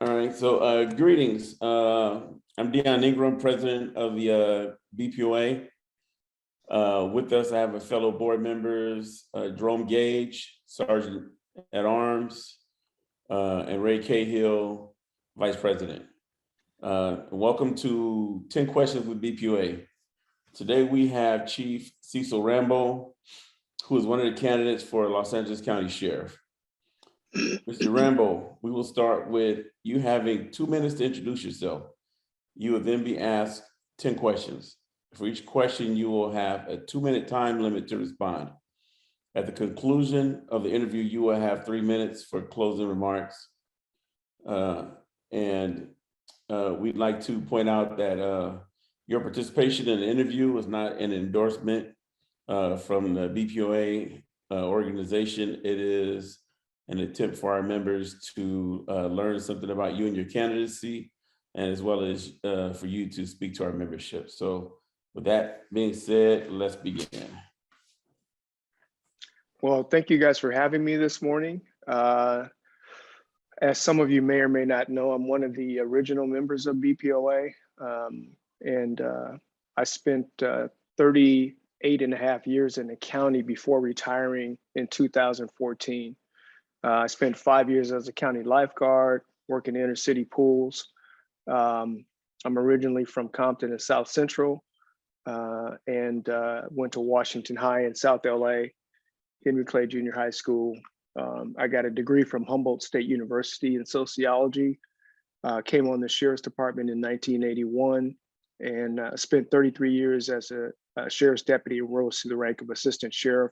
All right, so greetings. I'm Deon Ingram, president of the BPOA. With us, I have a fellow board members, Jerome Gage, Sergeant at Arms, and Ray Cahill, Vice President. Welcome to 10 Questions with BPOA. Today we have Chief Cecil Rhambo, who is one of the candidates for Los Angeles County Sheriff. Mr. Rhambo, we will start with you having 2 minutes to introduce yourself. You will then be asked 10 questions. For each question, you will have a 2-minute time limit to respond. At the conclusion of the interview, you will have 3 minutes for closing remarks. We'd like to point out that your participation in the interview was not an endorsement from the BPOA organization. It is an attempt for our members to learn something about you and your candidacy, and as well as for you to speak to our membership. So with that being said, let's begin. Well, thank you guys for having me this morning. As some of you may or may not know, I'm one of the original members of BPOA, and I spent 38.5 years in the county before retiring in 2014. I spent 5 years as a county lifeguard, working inner city pools. I'm originally from Compton in South Central, and went to Washington High in South LA, Henry Clay Junior High School. I got a degree from Humboldt State University in sociology, came on the Sheriff's Department in 1981, and spent 33 years as a sheriff's deputy and rose to the rank of assistant sheriff.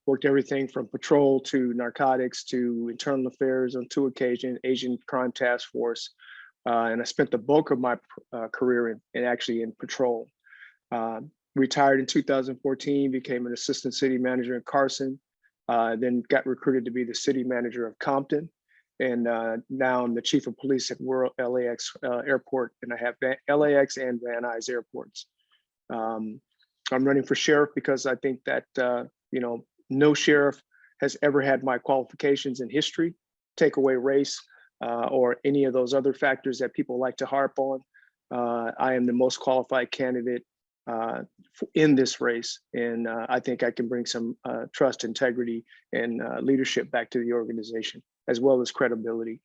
Worked everything from patrol to narcotics to internal affairs on 2 occasions, Asian Crime Task Force. And I spent the bulk of my career in patrol. Retired in 2014, became an assistant city manager in Carson, then got recruited to be the city manager of Compton. And now I'm the chief of police at World LAX Airport, and I have LAX and Van Nuys airports. I'm running for sheriff because I think that, no sheriff has ever had my qualifications in history, take away race, or any of those other factors that people like to harp on. I am the most qualified candidate in this race, and I think I can bring some trust, integrity, and leadership back to the organization, as well as credibility.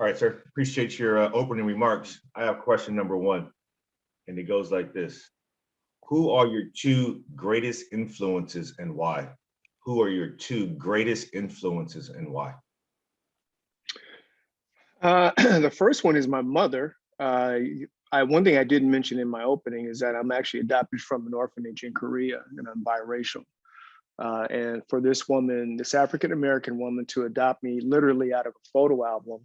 All right, sir. Appreciate your opening remarks. I have question number 1, and it goes like this. Who are your 2 greatest influences and why? Who are your 2 greatest influences and why? The first one is my mother. One thing I didn't mention in my opening is that I'm actually adopted from an orphanage in Korea, and I'm biracial. And for this woman, this African-American woman, to adopt me literally out of a photo album,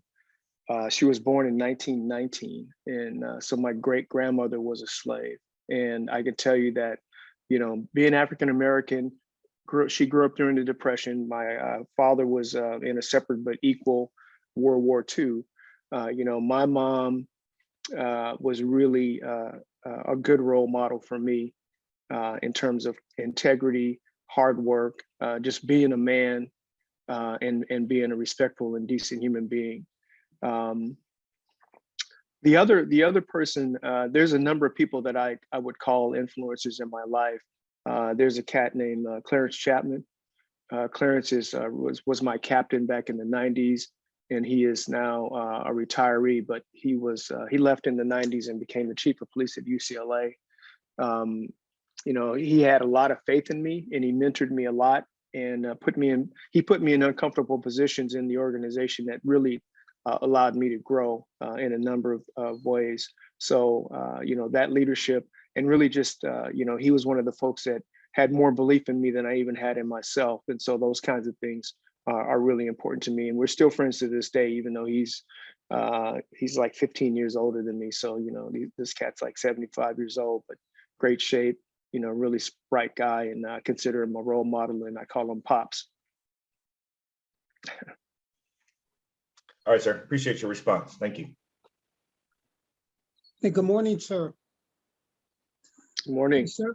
she was born in 1919. And so my great-grandmother was a slave. And I can tell you that, being African-American, she grew up during the Depression. My father was in a separate but equal World War II. My mom was really a good role model for me in terms of integrity, hard work, just being a man, and being a respectful and decent human being. The other person, there's a number of people that I would call influencers in my life. There's a cat named Clarence Chapman. Clarence was my captain back in the 90s, and he is now a retiree, but he left in the 90s and became the chief of police at UCLA. He had a lot of faith in me, and he mentored me a lot, and put me in uncomfortable positions in the organization that really allowed me to grow in a number of ways. So, that leadership, and really just, he was one of the folks that had more belief in me than I even had in myself. And so those kinds of things are really important to me. And we're still friends to this day, even though he's like 15 years older than me. So, this cat's like 75 years old, but great shape, really bright guy, and I consider him a role model, and I call him Pops. All right, sir. Appreciate your response. Thank you. Hey, good morning, sir. Good morning. Sir,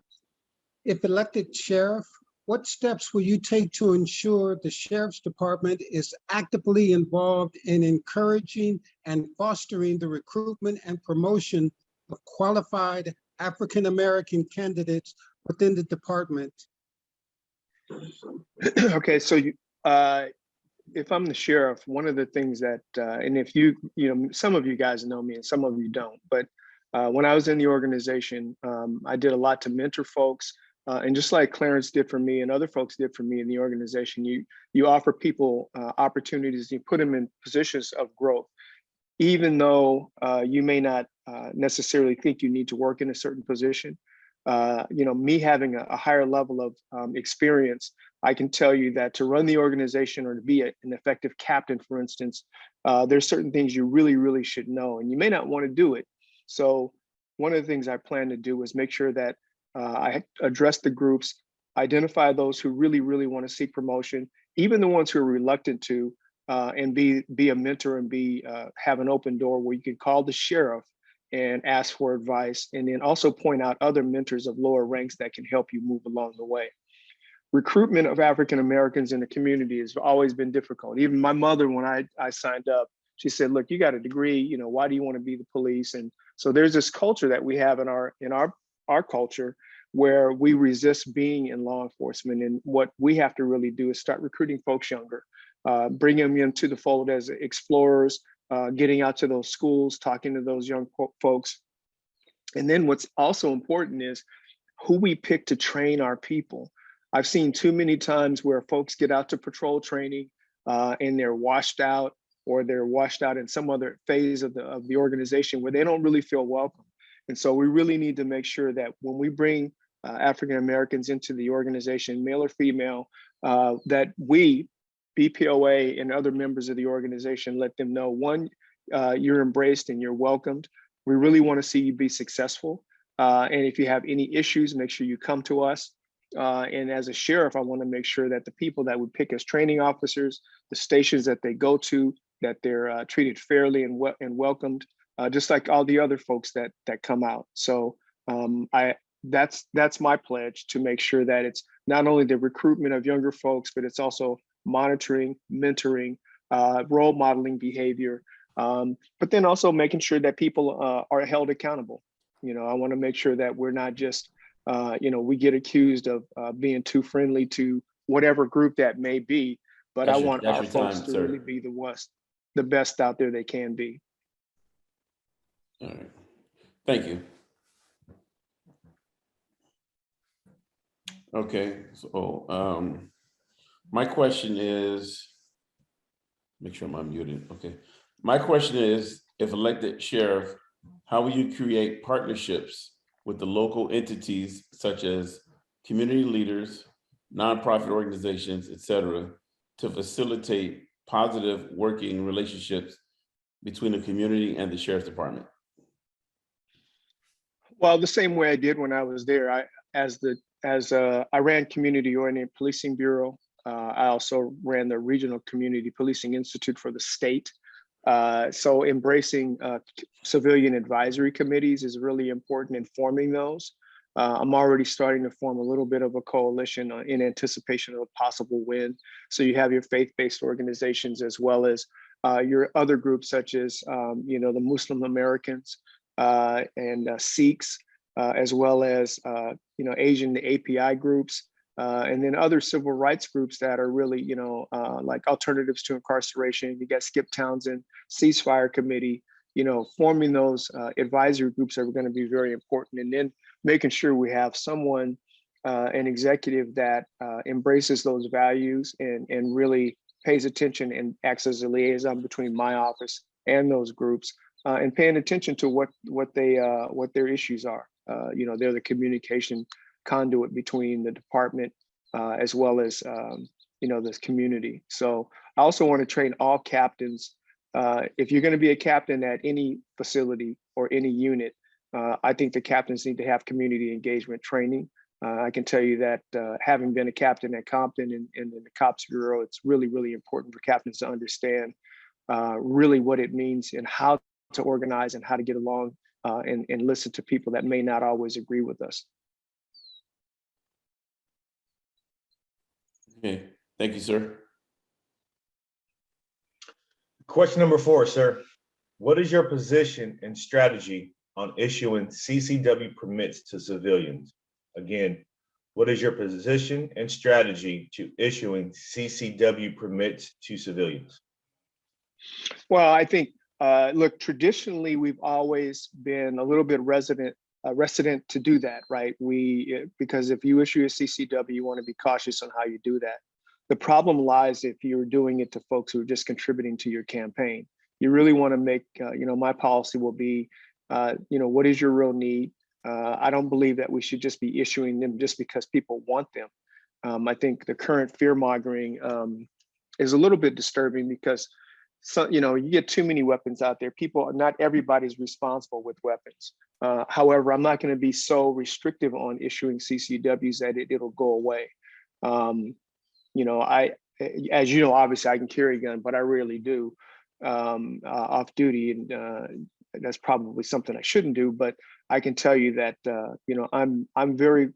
if elected sheriff, what steps will you take to ensure the Sheriff's Department is actively involved in encouraging and fostering the recruitment and promotion of qualified African-American candidates within the department? Okay, so if I'm the sheriff, one of the things that, and if some of you guys know me and some of you don't, but when I was in the organization, I did a lot to mentor folks. And just like Clarence did for me and other folks did for me in the organization, you offer people opportunities, you put them in positions of growth, even though you may not necessarily think you need to work in a certain position. Me having a higher level of experience, I can tell you that to run the organization or to be an effective captain, for instance, there's certain things you really, really should know, and you may not want to do it. So one of the things I plan to do is make sure that I address the groups, identify those who really, really want to seek promotion, even the ones who are reluctant to, and be a mentor and have an open door where you can call the sheriff and ask for advice, and then also point out other mentors of lower ranks that can help you move along the way. Recruitment of African Americans in the community has always been difficult. Even my mother, when I signed up, she said, "Look, you got a degree. Why do you want to be the police?" And so there's this culture that we have in our culture where we resist being in law enforcement. And what we have to really do is start recruiting folks younger, bring them into the fold as explorers, getting out to those schools, talking to those young folks. And then what's also important is who we pick to train our people. I've seen too many times where folks get out to patrol training and they're washed out, or they're washed out in some other phase of the organization where they don't really feel welcome. And so we really need to make sure that when we bring African Americans into the organization, male or female, that we, BPOA and other members of the organization, let them know, one, you're embraced and you're welcomed. We really want to see you be successful. And if you have any issues, make sure you come to us. And as a sheriff, I want to make sure that the people that would pick as training officers, the stations that they go to, that they're treated fairly and welcomed, just like all the other folks that come out. So that's my pledge, to make sure that it's not only the recruitment of younger folks, but it's also monitoring, mentoring, role modeling behavior, but then also making sure that people are held accountable. I want to make sure that we're not just, we get accused of being too friendly to whatever group that may be, but I want our folks to really be the best out there they can be. All right, thank you. Okay, so my question is, make sure I'm unmuted. Okay, my question is, if elected sheriff, how will you create partnerships with the local entities such as community leaders, nonprofit organizations, et cetera, to facilitate positive working relationships between the community and the sheriff's department? Well, the same way I did when I was there. I ran community-oriented policing bureau. I also ran the Regional Community Policing Institute for the state. So embracing civilian advisory committees is really important in forming those. I'm already starting to form a little bit of a coalition in anticipation of a possible win. So you have your faith-based organizations, as well as your other groups such as the Muslim Americans and Sikhs, as well as Asian API groups, and then other civil rights groups that are really, like Alternatives to Incarceration. You got Skip Townsend, Ceasefire Committee. Forming those advisory groups are going to be very important, and then making sure we have someone, an executive that embraces those values and really pays attention and acts as a liaison between my office and those groups, and paying attention to what their issues are. They're the communication conduit between the department as well as this community. So I also want to train all captains. If you're going to be a captain at any facility or any unit, I think the captains need to have community engagement training. I can tell you that having been a captain at Compton and in the Cops Bureau, it's really, really important for captains to understand really what it means and how to organize and how to get along and listen to people that may not always agree with us. Okay, thank you, sir. Question number 4, sir. What is your position and strategy on issuing CCW permits to civilians? Again, what is your position and strategy to issuing CCW permits to civilians? Well, I think, look, traditionally, we've always been a little bit reticent to do that, right? Because if you issue a CCW, you want to be cautious on how you do that. The problem lies if you're doing it to folks who are just contributing to your campaign. You really want to make, my policy will be, what is your real need? I don't believe that we should just be issuing them just because people want them. I think the current fear mongering is a little bit disturbing because you get too many weapons out there. Not everybody's responsible with weapons. However, I'm not going to be so restrictive on issuing CCWs that it'll go away. As you know, obviously I can carry a gun, but I rarely do off duty, and that's probably something I shouldn't do. But I can tell you that I'm very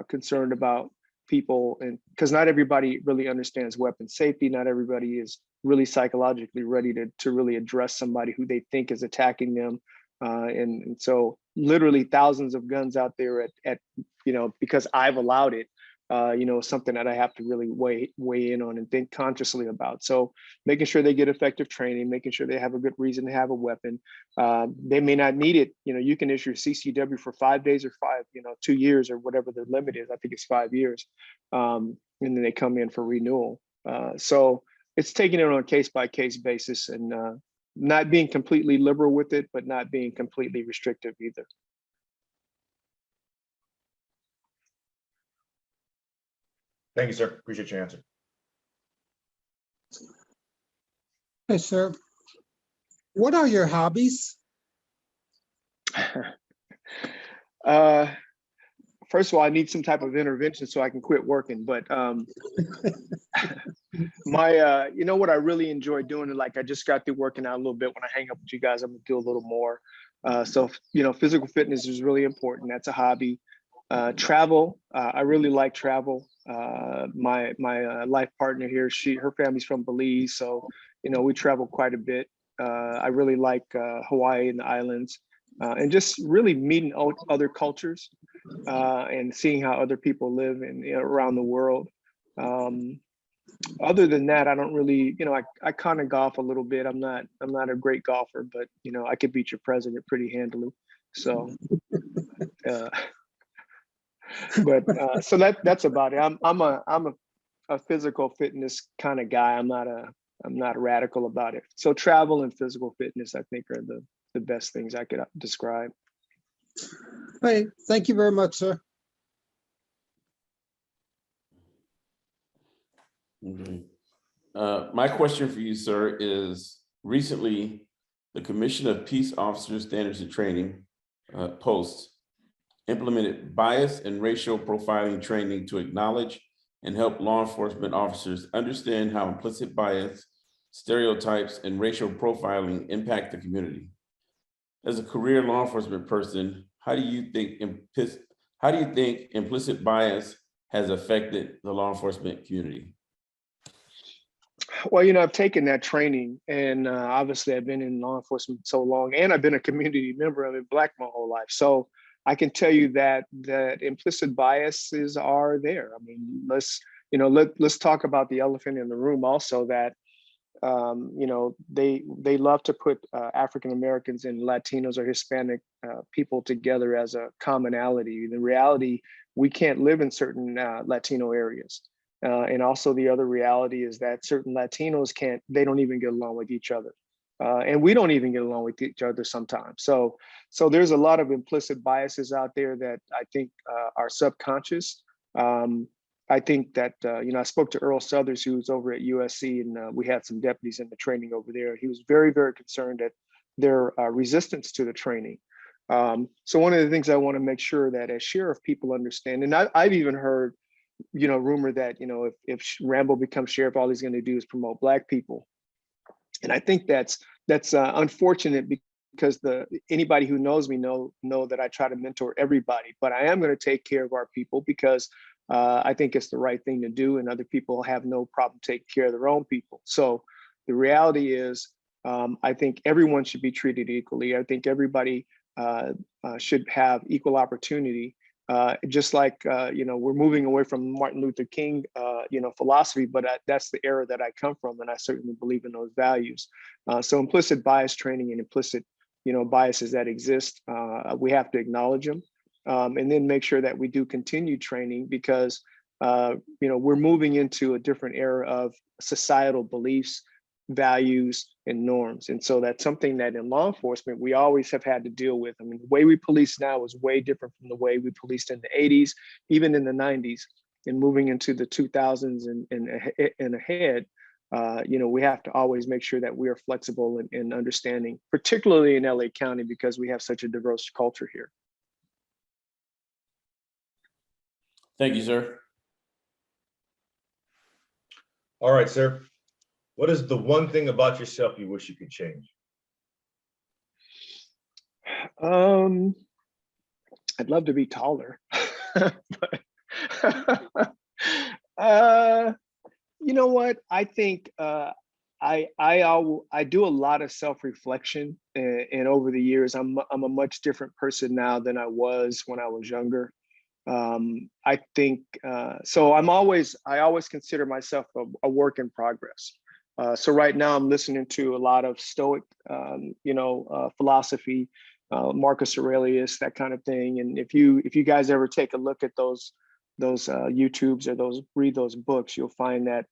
concerned about people, and because not everybody really understands weapon safety. Not everybody is really psychologically ready to really address somebody who they think is attacking them. And so literally thousands of guns out there at because I've allowed it, something that I have to really weigh in on and think consciously about. So making sure they get effective training, making sure they have a good reason to have a weapon. They may not need it. You can issue a CCW for 5 days or 2 years or whatever the limit is. I think it's 5 years. And then they come in for renewal. So it's taking it on a case-by-case basis and not being completely liberal with it, but not being completely restrictive either. Thank you, sir. Appreciate your answer. Hey, sir. What are your hobbies? First of all, I need some type of intervention so I can quit working. But what I really enjoy doing, like I just got through working out a little bit. When I hang up with you guys, I'm gonna do a little more. So physical fitness is really important. That's a hobby. Travel, I really like travel. My life partner here, her family's from Belize, so we travel quite a bit. I really like Hawaii and the islands, and just really meeting other cultures and seeing how other people live around the world. Other than that, I don't really, I kind of golf a little bit. I'm not a great golfer, but I could beat your president pretty handily. So. So that's about it. I'm a physical fitness kind of guy. I'm not radical about it. So travel and physical fitness, I think, are the best things I could describe. Hey, thank you very much, sir. Okay. My question for you, sir, is recently the Commission of Peace Officers Standards and Training posts implemented bias and racial profiling training to acknowledge and help law enforcement officers understand how implicit bias, stereotypes, and racial profiling impact the community. As a career law enforcement person, how do you think implicit bias has affected the law enforcement community? Well, I've taken that training, and obviously I've been in law enforcement so long, and I've been a community member. I've been Black my whole life. So I can tell you that implicit biases are there. I mean, let's talk about the elephant in the room also, that they love to put African Americans and Latinos or Hispanic people together as a commonality. The reality, we can't live in certain Latino areas. And also the other reality is that certain Latinos they don't even get along with each other. And we don't even get along with each other sometimes. So there's a lot of implicit biases out there that I think are subconscious. I think that, I spoke to Earl Southers, who's over at USC, and we had some deputies in the training over there. He was very, very concerned at their resistance to the training. So one of the things I want to make sure that as sheriff people understand, and I've even heard, rumor that, if Rhambo becomes sheriff, all he's going to do is promote Black people. And I think that's unfortunate, because anybody who knows me know that I try to mentor everybody, but I am going to take care of our people, because I think it's the right thing to do, and other people have no problem taking care of their own people. So the reality is, I think everyone should be treated equally. I think everybody should have equal opportunity. Just like, we're moving away from Martin Luther King, philosophy, but that's the era that I come from, and I certainly believe in those values. So implicit bias training and implicit, biases that exist, we have to acknowledge them, and then make sure that we do continued training because, we're moving into a different era of societal beliefs, values, and norms. And so that's something that in law enforcement, we always have had to deal with. I mean, the way we police now is way different from the way we policed in the 80s, even in the 90s, and moving into the 2000s and ahead. We have to always make sure that we are flexible and understanding, particularly in LA County, because we have such a diverse culture here. Thank you, sir. All right, sir. What is the one thing about yourself you wish you could change? I'd love to be taller, but you know what? I think I do a lot of self-reflection, and over the years, I'm a much different person now than I was when I was younger. I think so. I always consider myself a work in progress. So right now I'm listening to a lot of Stoic, philosophy, Marcus Aurelius, that kind of thing. And if you guys ever take a look at those YouTubes or read those books, you'll find that,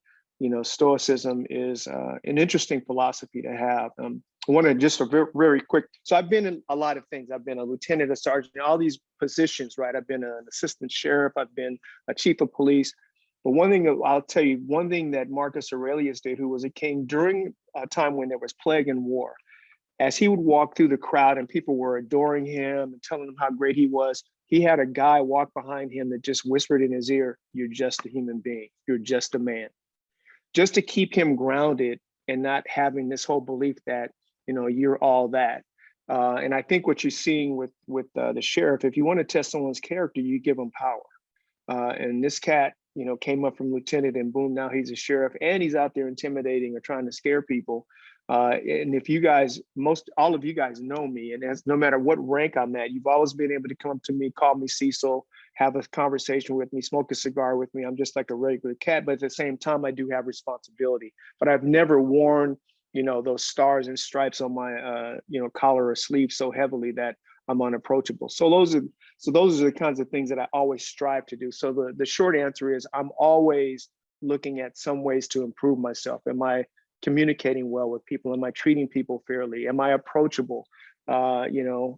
Stoicism is an interesting philosophy to have. I want to just a very, very quick. So I've been in a lot of things. I've been a lieutenant, a sergeant, all these positions, right? I've been an assistant sheriff. I've been a chief of police. But one thing I'll tell you, one thing that Marcus Aurelius did, who was a king during a time when there was plague and war, as he would walk through the crowd and people were adoring him and telling him how great he was, he had a guy walk behind him that just whispered in his ear, "You're just a human being. You're just a man." Just to keep him grounded and not having this whole belief that, you're all that. And I think what you're seeing with the sheriff, if you want to test someone's character, you give them power. And this cat, came up from lieutenant and boom, now he's a sheriff and he's out there intimidating or trying to scare people. And if you guys, all of you guys know me, and no matter what rank I'm at, you've always been able to come up to me, call me Cecil, have a conversation with me, smoke a cigar with me. I'm just like a regular cat, but at the same time, I do have responsibility. But I've never worn, those stars and stripes on my, collar or sleeve so heavily that I'm unapproachable. So those are the kinds of things that I always strive to do. So the short answer is I'm always looking at some ways to improve myself. Am I communicating well with people? Am I treating people fairly? Am I approachable? The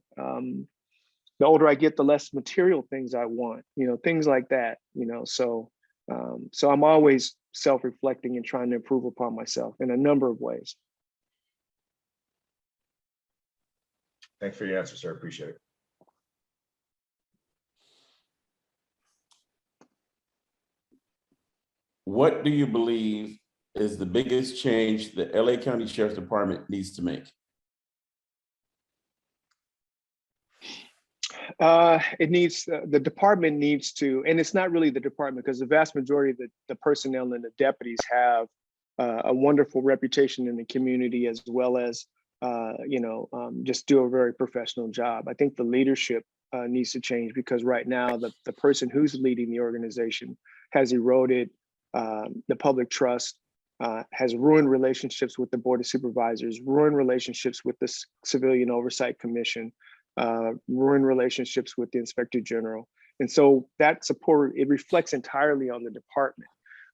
older I get, the less material things I want, things like that, so I'm always self-reflecting and trying to improve upon myself in a number of ways. Thanks for your answer, sir. Appreciate it. What do you believe is the biggest change the LA County Sheriff's Department needs to make? The department needs to, and it's not really the department because the vast majority of the personnel and the deputies have a wonderful reputation in the community, as well as, just do a very professional job. I think the leadership needs to change because right now the person who's leading the organization has eroded the public trust, has ruined relationships with the Board of Supervisors, ruined relationships with the Civilian Oversight Commission, ruined relationships with the Inspector General. And so that support, it reflects entirely on the department.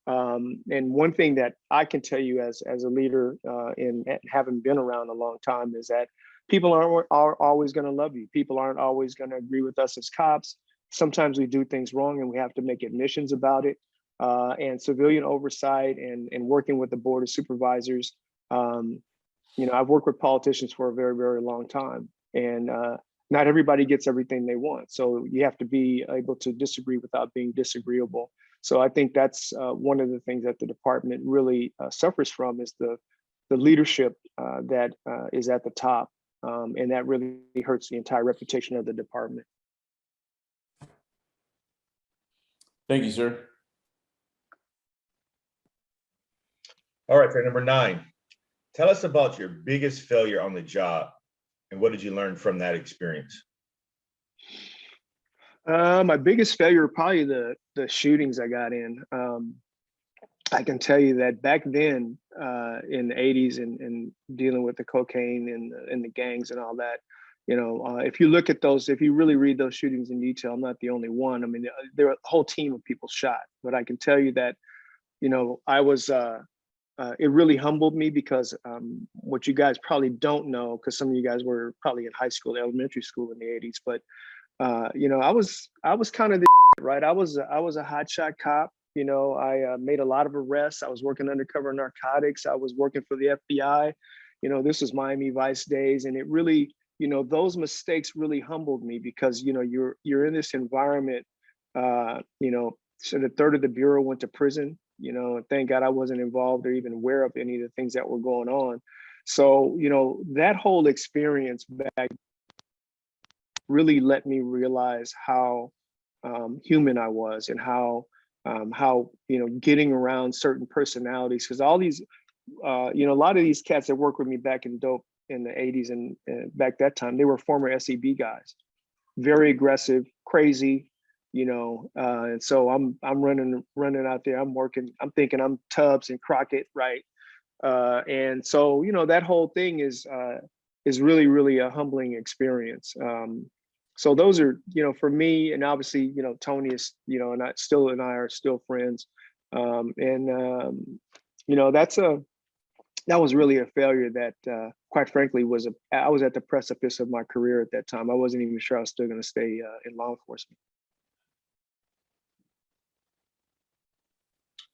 And one thing that I can tell you as a leader and having been around a long time is that people aren't always going to love you. People aren't always going to agree with us as cops. Sometimes we do things wrong and we have to make admissions about it. And civilian oversight and working with the Board of Supervisors. I've worked with politicians for a very, very long time, and not everybody gets everything they want. So you have to be able to disagree without being disagreeable. So I think that's one of the things that the department really suffers from is the leadership that is at the top. And that really hurts the entire reputation of the department. Thank you, sir. All right, for number 9, tell us about your biggest failure on the job and what did you learn from that experience? My biggest failure, probably the shootings I got in. I can tell you that back then in the 80s and dealing with the cocaine and the gangs and all that, if you look at those, if you really read those shootings in detail, I'm not the only one. I mean, there were a whole team of people shot, but I can tell you that, I was, it really humbled me because what you guys probably don't know, because some of you guys were probably in high school, elementary school in the 80s, but I was kind of the right. I was a hotshot cop. I made a lot of arrests. I was working undercover narcotics. I was working for the FBI. This was Miami Vice days, and it really, those mistakes really humbled me because you're in this environment. So a third of the bureau went to prison. And thank God I wasn't involved or even aware of any of the things that were going on. So that whole experience back really let me realize how human I was and how getting around certain personalities, because all these a lot of these cats that worked with me back in dope in the 80s and back that time, they were former SEB guys, very aggressive, crazy, and so I'm running out there, I'm working, I'm thinking I'm Tubbs and Crockett, right? And so that whole thing is really, really a humbling experience. So those are, for me, and obviously, Tony is, and I are still friends. That was really a failure that, quite frankly, I was at the precipice of my career at that time. I wasn't even sure I was still going to stay in law enforcement.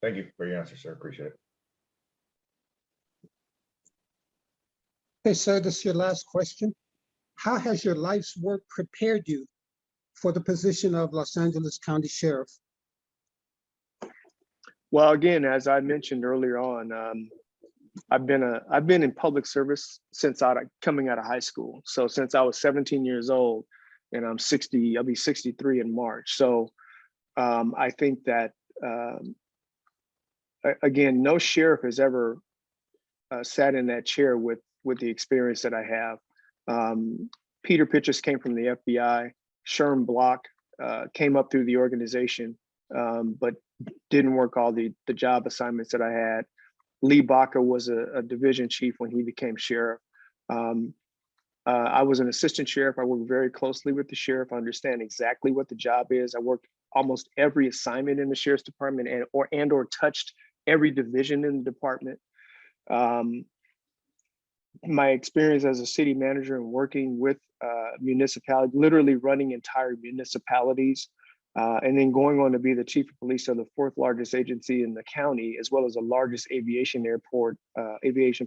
Thank you for your answer, sir. Appreciate it. Okay, sir, this is your last question. How has your life's work prepared you for the position of Los Angeles County Sheriff? Well, again, as I mentioned earlier on, I've been in public service since coming out of high school. So since I was 17 years old, and I'm 60, I'll be 63 in March. So I think that again, no sheriff has ever sat in that chair with the experience that I have. Peter Pitchess came from the FBI. Sherm Block came up through the organization, but didn't work all the job assignments that I had. Lee Baca was a division chief when he became sheriff. I was an assistant sheriff. I worked very closely with the sheriff. I understand exactly what the job is. I worked almost every assignment in the sheriff's department and or touched every division in the department. My experience as a city manager and working with municipalities, literally running entire municipalities, and then going on to be the chief of police of the 4th largest agency in the county, as well as the largest aviation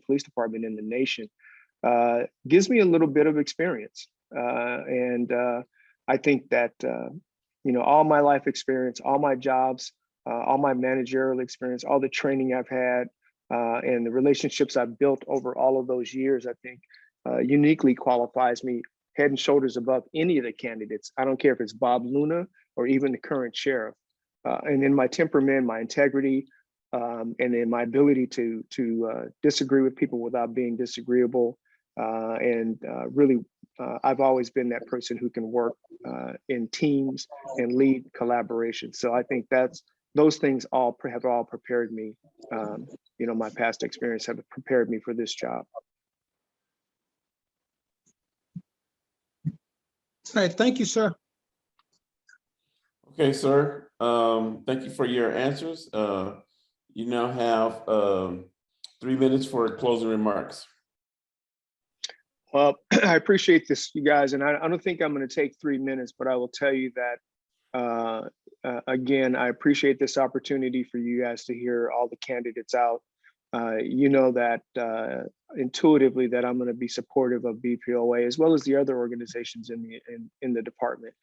police department in the nation, gives me a little bit of experience. And I think that, all my life experience, all my jobs, all my managerial experience, all the training I've had, and the relationships I've built over all of those years, I think uniquely qualifies me head and shoulders above any of the candidates. I don't care if it's Bob Luna or even the current sheriff. And in my temperament, my integrity, and in my ability to disagree with people without being disagreeable. Really, I've always been that person who can work in teams and lead collaboration. So I think those things have all prepared me. My past experience have prepared me for this job. All right, thank you, sir. Okay, sir. Thank you for your answers. You now have 3 minutes for closing remarks. Well, I appreciate this, you guys, and I don't think I'm going to take 3 minutes, but I will tell you that, again, I appreciate this opportunity for you guys to hear all the candidates out. That intuitively that I'm going to be supportive of BPOA as well as the other organizations in the department.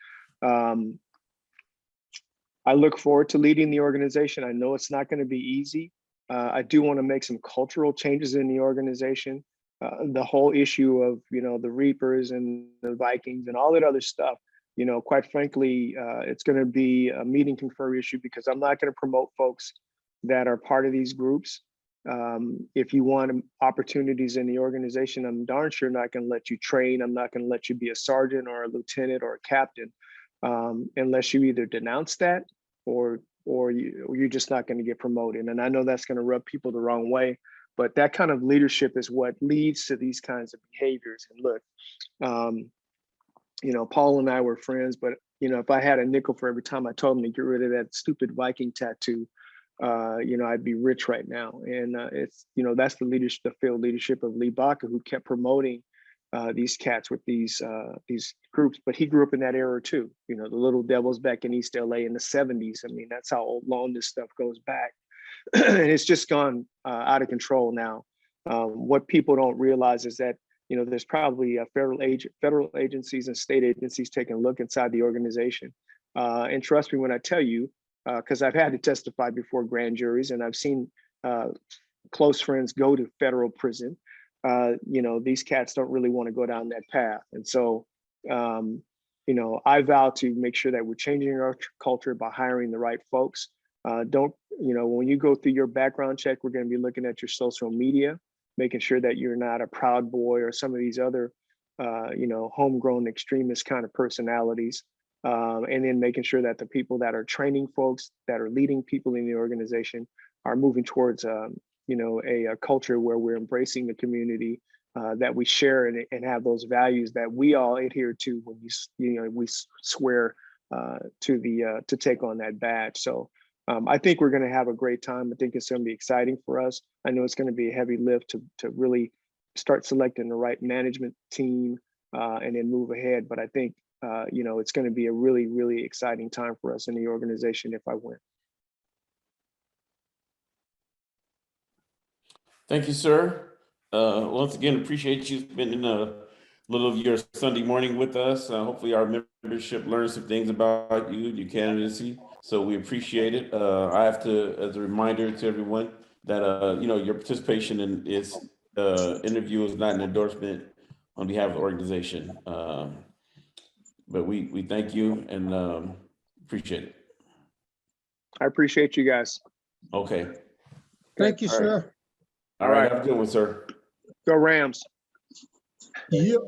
I look forward to leading the organization. I know it's not going to be easy. I do want to make some cultural changes in the organization. The whole issue of the Reapers and the Vikings and all that other stuff. you know, quite frankly, it's going to be a meet and confer issue because I'm not going to promote folks that are part of these groups. If you want opportunities in the organization, I'm darn sure not going to let you train. I'm not going to let you be a sergeant or a lieutenant or a captain unless you either denounce that or you're just not going to get promoted. And I know that's going to rub people the wrong way, but that kind of leadership is what leads to these kinds of behaviors. And look, you know, Paul and I were friends, but you know, if I had a nickel for every time I told him to get rid of that stupid Viking tattoo, you know, I'd be rich right now. And it's, you know, that's the leadership, the field leadership of Lee Baca, who kept promoting these cats with these groups. But he grew up in that era too. You know, the Little Devils back in East LA in the 70s. I mean, that's how long this stuff goes back. And it's just gone out of control now. What people don't realize is that, you know, there's probably federal agencies and state agencies taking a look inside the organization. And trust me when I tell you, because I've had to testify before grand juries and I've seen close friends go to federal prison. You know, these cats don't really want to go down that path. And so, you know, I vow to make sure that we're changing our culture by hiring the right folks. Don't, you know, when you go through your background check, we're going to be looking at your social media, making sure that you're not a Proud Boy or some of these other, you know, homegrown extremist kind of personalities. And then making sure that the people that are training folks, that are leading people in the organization are moving towards, you know, a culture where we're embracing the community that we share and have those values that we all adhere to when we swear to take on that badge. So I think we're going to have a great time. I think it's going to be exciting for us. I know it's going to be a heavy lift to really start selecting the right management team and then move ahead. But I think, you know, it's going to be a really, really exciting time for us in the organization if I win. Thank you, sir. Once again, appreciate you spending a little of your Sunday morning with us. Hopefully our membership learns some things about you, your candidacy. So we appreciate it. I have to, as a reminder to everyone that, you know, your participation in this interview is not an endorsement on behalf of the organization. But we thank you and appreciate it. I appreciate you guys. Okay. Thank you, All right. sir. All right. Have a good one, sir. Go Rams. Yep.